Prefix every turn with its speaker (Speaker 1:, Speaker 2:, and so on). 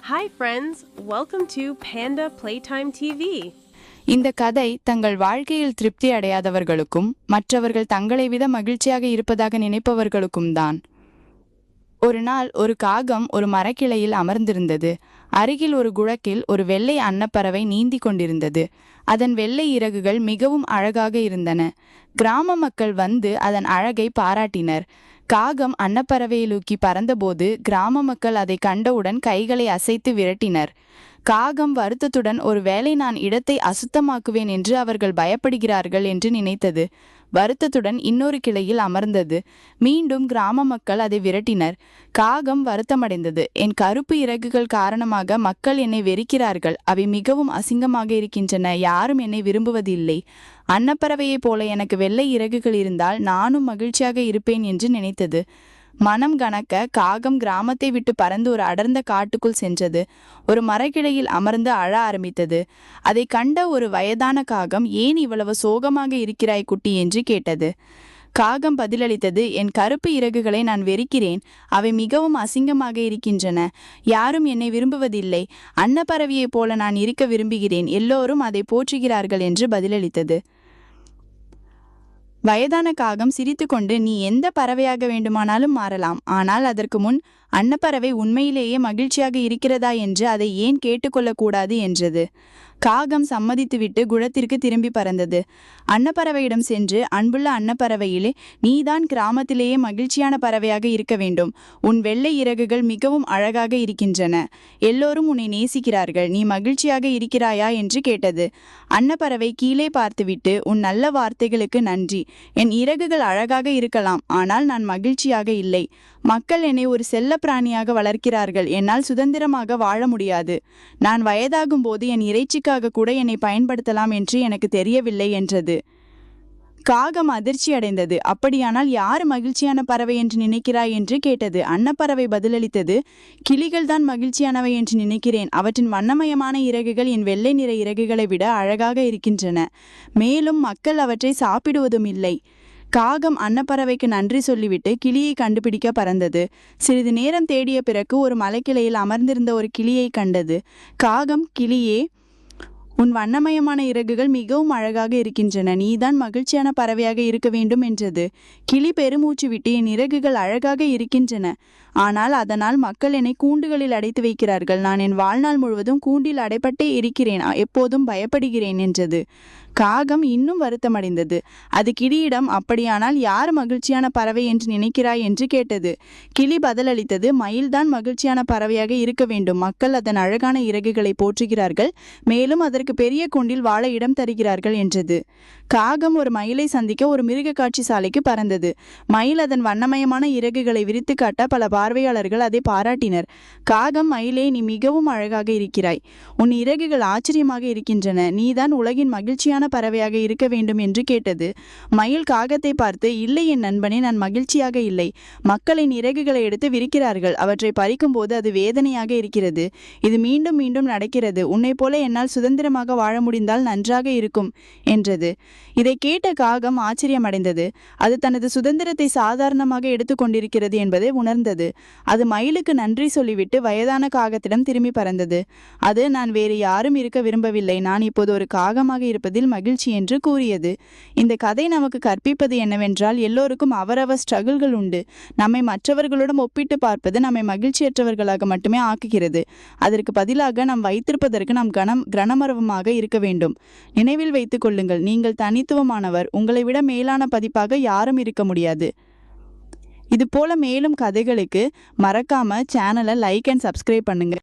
Speaker 1: Hi friends, welcome to Panda Playtime TV.
Speaker 2: இந்த கதை தங்கள் வாழ்க்கையில் திருப்தி அடையாதவர்களுக்கும் மற்றவர்கள் தங்களை விட மகிழ்ச்சியாக இருப்பதாக நினைப்பவர்களுக்கும் தான். ஒரு நாள் ஒரு காகம் ஒரு மரக்கிளையில் அமர்ந்திருந்தது. அருகில் ஒரு குளக்கில் ஒரு வெள்ளை அன்னப்பறவை நீந்தி கொண்டிருந்தது. அதன் வெள்ளை இறகுகள் மிகவும் அழகாக இருந்தன. கிராம மக்கள் வந்து அதன் அழகை பாராட்டினர். காகம் அன்னப்பறவையை நோக்கி பறந்தபோது கிராம மக்கள் அதை கண்டவுடன் கைகளை அசைத்து விரட்டினர். காகம் வருத்தத்துடன் ஒருவேளை நான் இடத்தை அசுத்தமாக்குவேன் என்று அவர்கள் பயப்படுகிறார்கள் என்று நினைத்தது. வருத்தத்துடன் இன்னொரு கிளையில் அமர்ந்தது. மீண்டும் கிராம மக்கள் அதை விரட்டினர். காகம் வருத்தமடைந்தது. என் கருப்பு இறகுகள் காரணமாக மக்கள் என்னை வெறுக்கிறார்கள். அவை மிகவும் அசிங்கமாக இருக்கின்றன. யாரும் என்னை விரும்புவதில்லை. அன்னப்பறவையைப் போல எனக்கு வெள்ளை இறகுகள் இருந்தால் நானும் மகிழ்ச்சியாக இருப்பேன் என்று நினைத்தது. மனம் கனக்க காகம் கிராமத்தை விட்டு பறந்து ஒரு அடர்ந்த காட்டுக்குள் சென்றது. ஒரு மரக்கிளையில் அமர்ந்து அழ ஆரம்பித்தது. அதை கண்ட ஒரு வயதான காகம், ஏன் இவ்வளவு சோகமாக இருக்கிறாய் குட்டி என்று கேட்டது. காகம் பதிலளித்தது, என் கருப்பு இறகுகளை நான் வெறுக்கிறேன். அவை மிகவும் அசிங்கமாக இருக்கின்றன. யாரும் என்னை விரும்புவதில்லை. அன்னப்பறவையைப் போல நான் இருக்க விரும்புகிறேன். எல்லோரும் அதை போற்றுகிறார்கள் என்று பதிலளித்தது. வயதான காகம் சிரித்துக்கொண்டு, நீ எந்த பறவையாக வேண்டுமானாலும் மாறலாம். ஆனால் அதற்கு முன் அன்னப்பறவை உண்மையிலேயே மகிழ்ச்சியாக இருக்கிறதா என்று அதை ஏன் கேட்டுக்கொள்ளக்கூடாது என்றது. காகம் சம்மதித்துவிட்டு குளத்திற்கு திரும்பி பறந்தது. அன்னப்பறவையிடம் சென்று, அன்புள்ள அன்னப்பறவையிலே, நீதான் கிராமத்திலேயே மகிழ்ச்சியான பறவையாக இருக்க வேண்டும். உன் வெள்ளை இறகுகள் மிகவும் அழகாக இருக்கின்றன. எல்லோரும் உன்னை நேசிக்கிறார்கள். நீ மகிழ்ச்சியாக இருக்கிறாயா என்று கேட்டது. அன்னப்பறவை கீழே பார்த்துவிட்டு, உன் நல்ல வார்த்தைகளுக்கு நன்றி. என் இறகுகள் அழகாக இருக்கலாம், ஆனால் நான் மகிழ்ச்சியாக இல்லை. மக்கள் என்னை ஒரு செல்ல பிராணியாக வளர்க்கிறார்கள். என்னால் சுதந்திரமாக வாழ முடியாது. நான் வயதாகும் போது என் இறைச்சிக்காக கூட என்னை பயன்படுத்தலாம் என்று எனக்கு தெரியவில்லை என்றது. காகம் அதிர்ச்சி அடைந்தது. அப்படியானால் யார் மகிழ்ச்சியான பறவை என்று நினைக்கிறாய் என்று கேட்டது. அன்னப்பறவை பதிலளித்தது, கிளிகள் தான் மகிழ்ச்சியானவை என்று நினைக்கிறேன். அவற்றின் வண்ணமயமான இறகுகள் என் வெள்ளை நிற இறகுகளை விட அழகாக இருக்கின்றன. மேலும் மக்கள் அவற்றை சாப்பிடுவதும் இல்லை. காகம் அன்னப்பறவைக்கு நன்றி சொல்லிவிட்டு கிளியை கண்டுபிடிக்க பறந்தது. சிறிது நேரம் தேடிய பிறகு ஒரு மலைக்கிளையில் அமர்ந்திருந்த ஒரு கிளியை கண்டது. காகம், கிளியே, உன் வண்ணமயமான இறகுகள் மிகவும் அழகாக இருக்கின்றன. நீதான் மகிழ்ச்சியான பறவையாக இருக்க வேண்டும் என்றது. கிளி பெருமூச்சு விட்டு, என் இறகுகள் அழகாக இருக்கின்றன. ஆனால் அதனால் மக்கள் என்னை கூண்டுகளில் அடைத்து வைக்கிறார்கள். நான் என் வாழ்நாள் முழுவதும் கூண்டில் அடைப்பட்டே இருக்கிறேன். எப்போதும் பயப்படுகிறேன் என்றது. காகம் இன்னும் வருத்தமடைந்தது. அது கிளியிடம், அப்படியானால் யார் மகிழ்ச்சியான பறவை என்று நினைக்கிறாய் என்று கேட்டது. கிளி பதிலளித்தது, மயில்தான் மகிழ்ச்சியான பறவையாக இருக்க வேண்டும். மக்கள் அதன் அழகான இறகுகளை போற்றுகிறார்கள். மேலும் அதற்கு பெரிய கூண்டில் வாழ இடம் தருகிறார்கள் என்றது. காகம் ஒரு மயிலை சந்திக்க ஒரு மிருக காட்சி சாலைக்கு பறந்தது. மயில் அதன் வண்ணமயமான இறகுகளை விரித்து காட்ட பல பார்வையாளர்கள் அதை பாராட்டினர். காகம், மயிலே, நீ மிகவும் அழகாக இருக்கிறாய். உன் இறகுகள் ஆச்சரியமாக இருக்கின்றன. நீதான் உலகின் மகிழ்ச்சியான பறவையாக இருக்க வேண்டும் என்று கேட்டது. மயில் காகத்தை பார்த்து, இல்லை என் நண்பனே, நான் மகிழ்ச்சியாக இல்லை. மக்களின் இறகுகளை எடுத்து விரிக்கிறார்கள். அவற்றை பறிக்கும் போது அது வேதனையாக இருக்கிறது. இது மீண்டும் மீண்டும் நடக்கிறது. உன்னை போல என்னால் சுதந்திரமாக வாழ முடிந்தால் நன்றாக இருக்கும் என்றது. இதை கேட்ட காகம் ஆச்சரியமடைந்தது. அது தனது சுதந்திரத்தை சாதாரணமாக எடுத்துக்கொண்டிருக்கிறது என்பதை உணர்ந்தது. அது மயிலுக்கு நன்றி சொல்லிவிட்டு வயதான காகத்திடம் திரும்பி பறந்தது. அது, நான் வேறு யாரும் இருக்க விரும்பவில்லை. நான் இப்போது ஒரு காகமாக இருப்பதில் மகிழ்ச்சி என்று கூறியது. இந்த கதை நமக்கு கற்பிப்பது என்னவென்றால், எல்லோருக்கும் அவரவர் ஸ்ட்ரகிள்கள் உண்டு. நம்மை மற்றவர்களுடன் ஒப்பிட்டு பார்ப்பது நம்மை மகிழ்ச்சியற்றவர்களாக மட்டுமே ஆக்குகிறது. அதற்கு பதிலாக நாம் வைத்திருப்பதற்கு நாம் கனமரவமாக இருக்க வேண்டும். நினைவில் வைத்துக் கொள்ளுங்கள், நீங்கள் தனித்துவமானவர். உங்களை விட மேலான பதிப்பாக யாரும் இருக்க முடியாது. இது போல மேலும் கதைகளுக்கு மறக்காம சேனலை லைக் அண்ட் சப்ஸ்கிரைப் பண்ணுங்க.